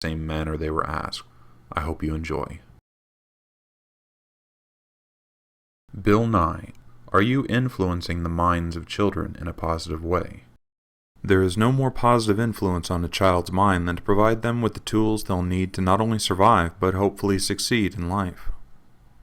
same manner they were asked. I hope you enjoy. Bill Nye, are you influencing the minds of children in a positive way? There is no more positive influence on a child's mind than to provide them with the tools they'll need to not only survive, but hopefully succeed in life.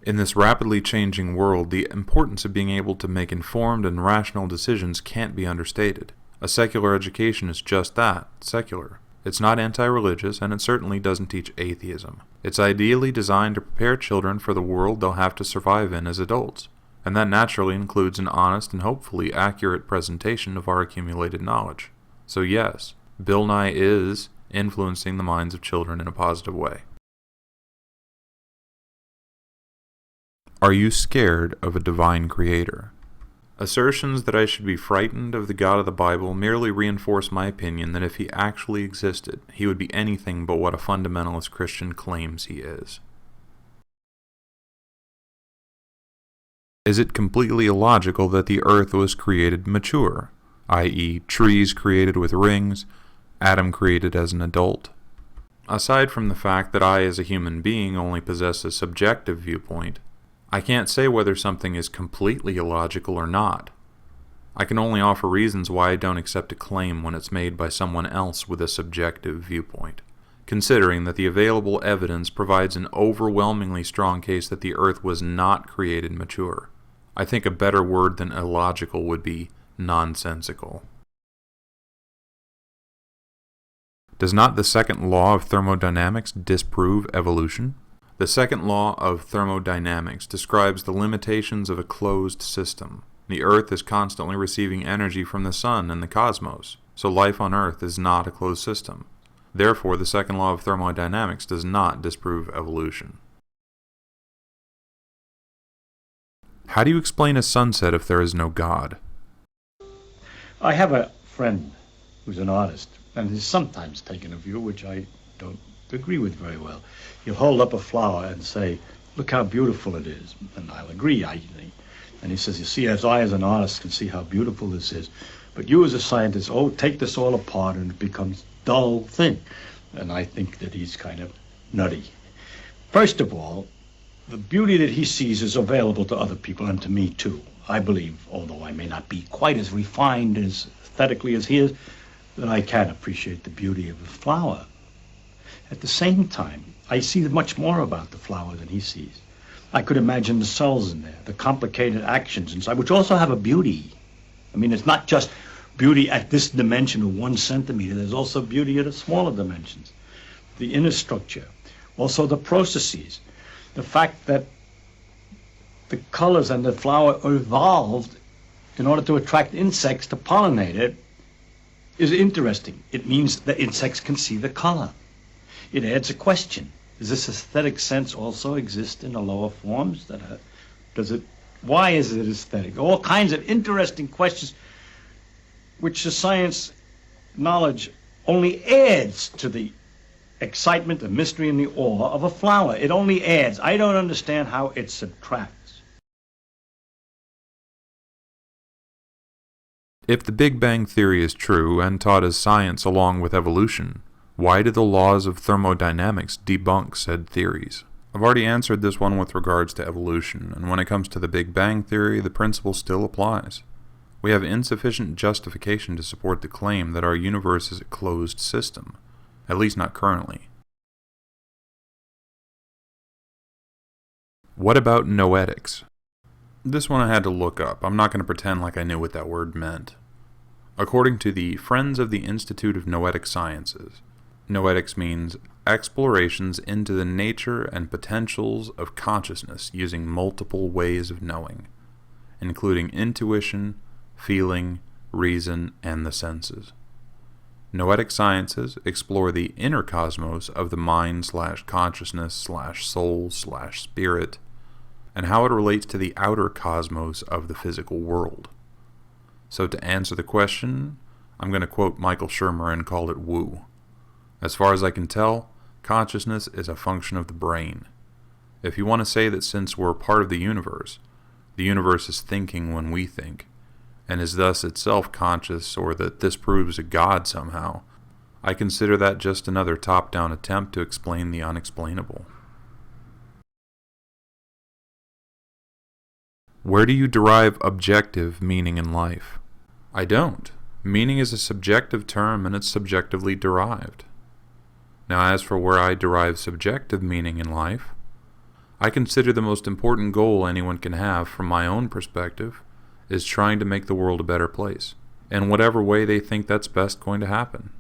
In this rapidly changing world, the importance of being able to make informed and rational decisions can't be understated. A secular education is just that, secular. It's not anti-religious, and it certainly doesn't teach atheism. It's ideally designed to prepare children for the world they'll have to survive in as adults, and that naturally includes an honest and hopefully accurate presentation of our accumulated knowledge. So yes, Bill Nye is influencing the minds of children in a positive way. Are you scared of a divine creator? Assertions that I should be frightened of the God of the Bible merely reinforce my opinion that if he actually existed, he would be anything but what a fundamentalist Christian claims he is. Is it completely illogical that the earth was created mature, i.e., trees created with rings, Adam created as an adult? Aside from the fact that I as a human being only possess a subjective viewpoint, I can't say whether something is completely illogical or not. I can only offer reasons why I don't accept a claim when it's made by someone else with a subjective viewpoint, considering that the available evidence provides an overwhelmingly strong case that the earth was not created mature. I think a better word than illogical would be nonsensical. Does not the second law of thermodynamics disprove evolution? The second law of thermodynamics describes the limitations of a closed system. The Earth is constantly receiving energy from the Sun and the cosmos, so life on Earth is not a closed system. Therefore, the second law of thermodynamics does not disprove evolution. How do you explain a sunset if there is no God? I have a friend who's an artist, and he's sometimes taken a view which I don't agree with very well. He'll hold up a flower and say, look how beautiful it is. And I'll agree, I think. And he says, you see, as I as an artist can see how beautiful this is, but you as a scientist, take this all apart and it becomes dull thing. And I think that he's kind of nutty. First of all, the beauty that he sees is available to other people and to me too. I believe, although I may not be quite as refined as aesthetically as he is, that I can appreciate the beauty of a flower. At the same time, I see much more about the flower than he sees. I could imagine the cells in there, the complicated actions inside, which also have a beauty. I mean, it's not just beauty at this dimension of 1 centimeter. There's also beauty at the smaller dimensions. The inner structure, also the processes, the fact that the colors and the flower evolved in order to attract insects to pollinate it is interesting. It means that insects can see the color. It adds a question. Does this aesthetic sense also exist in the lower forms? Why is it aesthetic? All kinds of interesting questions which the science knowledge only adds to the excitement, the mystery, and the awe of a flower. It only adds. I don't understand how it subtracts. If the Big Bang Theory is true and taught as science along with evolution, why do the laws of thermodynamics debunk said theories? I've already answered this one with regards to evolution, and when it comes to the Big Bang Theory, the principle still applies. We have insufficient justification to support the claim that our universe is a closed system, at least not currently. What about noetics? This one I had to look up. I'm not going to pretend like I knew what that word meant. According to the Friends of the Institute of Noetic Sciences, noetics means explorations into the nature and potentials of consciousness using multiple ways of knowing, including intuition, feeling, reason, and the senses. Noetic sciences explore the inner cosmos of the mind/consciousness/soul/spirit, and how it relates to the outer cosmos of the physical world. So to answer the question, I'm going to quote Michael Shermer and call it woo. As far as I can tell, consciousness is a function of the brain. If you want to say that since we're part of the universe is thinking when we think, and is thus itself conscious, or that this proves a God somehow, I consider that just another top-down attempt to explain the unexplainable. Where do you derive objective meaning in life? I don't. Meaning is a subjective term and it's subjectively derived. Now, as for where I derive subjective meaning in life, I consider the most important goal anyone can have from my own perspective is trying to make the world a better place, in whatever way they think that's best going to happen.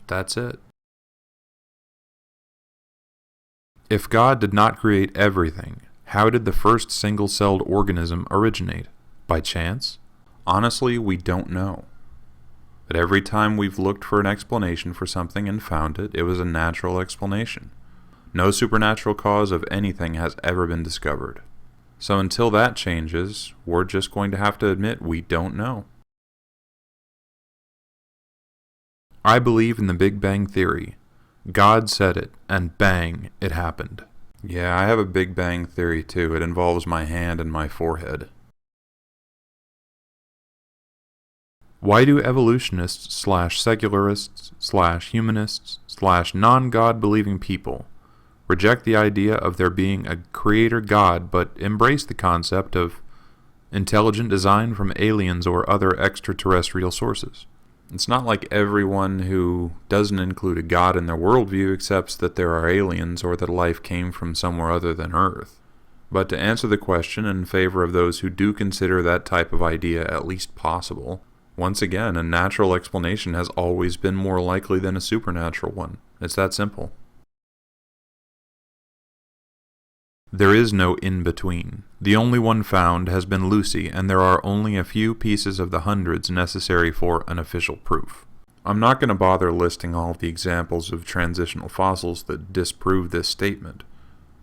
That's it. If God did not create everything, how did the first single-celled organism originate? By chance? Honestly, we don't know. But every time we've looked for an explanation for something and found it, it was a natural explanation. No supernatural cause of anything has ever been discovered. So until that changes, we're just going to have to admit we don't know. I believe in the Big Bang Theory. God said it, and bang, it happened. Yeah, I have a Big Bang Theory too. It involves my hand and my forehead. Why do evolutionists/secularists/humanists/non-God-believing people reject the idea of there being a creator God but embrace the concept of intelligent design from aliens or other extraterrestrial sources? It's not like everyone who doesn't include a God in their worldview accepts that there are aliens or that life came from somewhere other than Earth. But to answer the question in favor of those who do consider that type of idea at least possible, once again, a natural explanation has always been more likely than a supernatural one. It's that simple. There is no in-between. The only one found has been Lucy, and there are only a few pieces of the hundreds necessary for an official proof. I'm not going to bother listing all of the examples of transitional fossils that disprove this statement,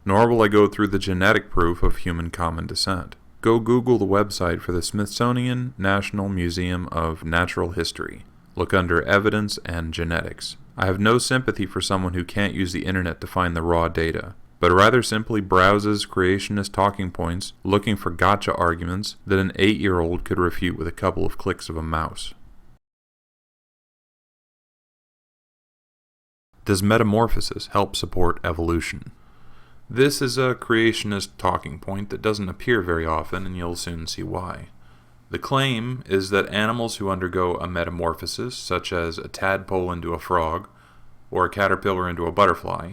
nor will I go through the genetic proof of human common descent. Go Google the website for the Smithsonian National Museum of Natural History. Look under Evidence and Genetics. I have no sympathy for someone who can't use the internet to find the raw data, but rather simply browses creationist talking points looking for gotcha arguments that an 8-year-old could refute with a couple of clicks of a mouse. Does metamorphosis help support evolution? This is a creationist talking point that doesn't appear very often, and you'll soon see why. The claim is that animals who undergo a metamorphosis, such as a tadpole into a frog, or a caterpillar into a butterfly,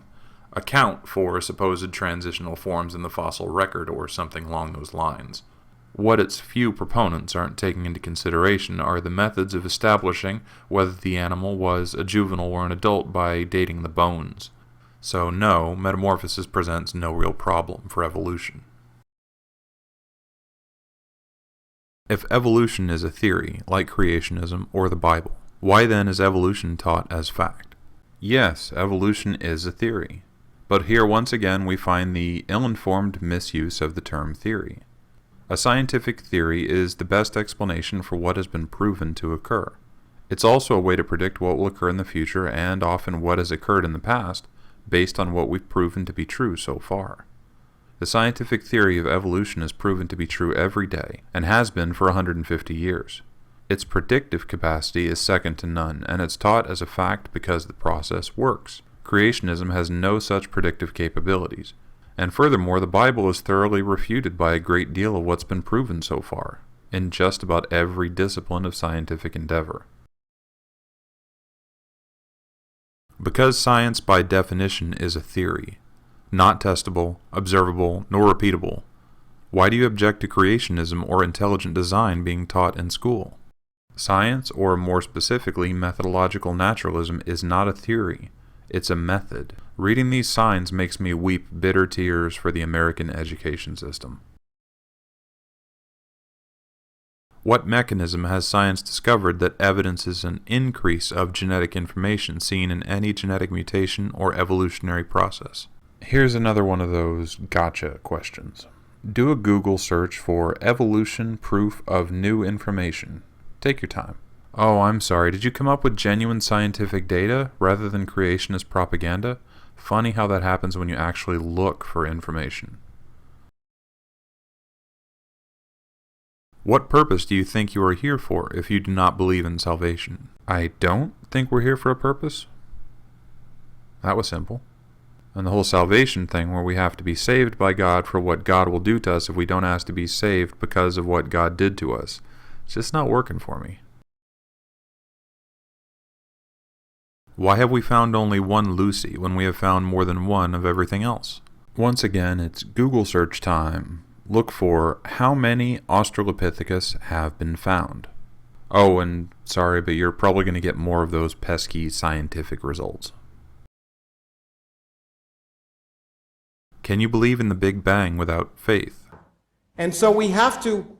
account for supposed transitional forms in the fossil record or something along those lines. What its few proponents aren't taking into consideration are the methods of establishing whether the animal was a juvenile or an adult by dating the bones. So no, metamorphosis presents no real problem for evolution. If evolution is a theory, like creationism or the Bible, why then is evolution taught as fact? Yes, evolution is a theory. But here once again we find the ill-informed misuse of the term theory. A scientific theory is the best explanation for what has been proven to occur. It's also a way to predict what will occur in the future and often what has occurred in the past, based on what we've proven to be true so far. The scientific theory of evolution is proven to be true every day, and has been for 150 years. Its predictive capacity is second to none, and it's taught as a fact because the process works. Creationism has no such predictive capabilities, and furthermore, the Bible is thoroughly refuted by a great deal of what's been proven so far, in just about every discipline of scientific endeavor. Because science by definition is a theory, not testable, observable, nor repeatable, why do you object to creationism or intelligent design being taught in school? Science, or more specifically methodological naturalism, is not a theory, it's a method. Reading these signs makes me weep bitter tears for the American education system. What mechanism has science discovered that evidences an increase of genetic information seen in any genetic mutation or evolutionary process? Here's another one of those gotcha questions. Do a Google search for evolution proof of new information. Take your time. Oh, I'm sorry, did you come up with genuine scientific data rather than creationist propaganda? Funny how that happens when you actually look for information. What purpose do you think you are here for if you do not believe in salvation? I don't think we're here for a purpose? That was simple. And the whole salvation thing where we have to be saved by God for what God will do to us if we don't ask to be saved because of what God did to us. It's just not working for me. Why have we found only one Lucy when we have found more than one of everything else? Once again, it's Google search time. Look for how many Australopithecus have been found. Oh, and sorry, but you're probably going to get more of those pesky scientific results. Can you believe in the Big Bang without faith? And so we have to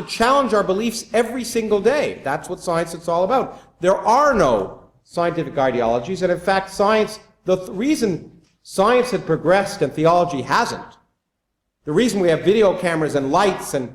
challenge our beliefs every single day. That's what science is all about. There are no scientific ideologies, and in fact, science, the reason science had progressed and theology hasn't, the reason we have video cameras and lights and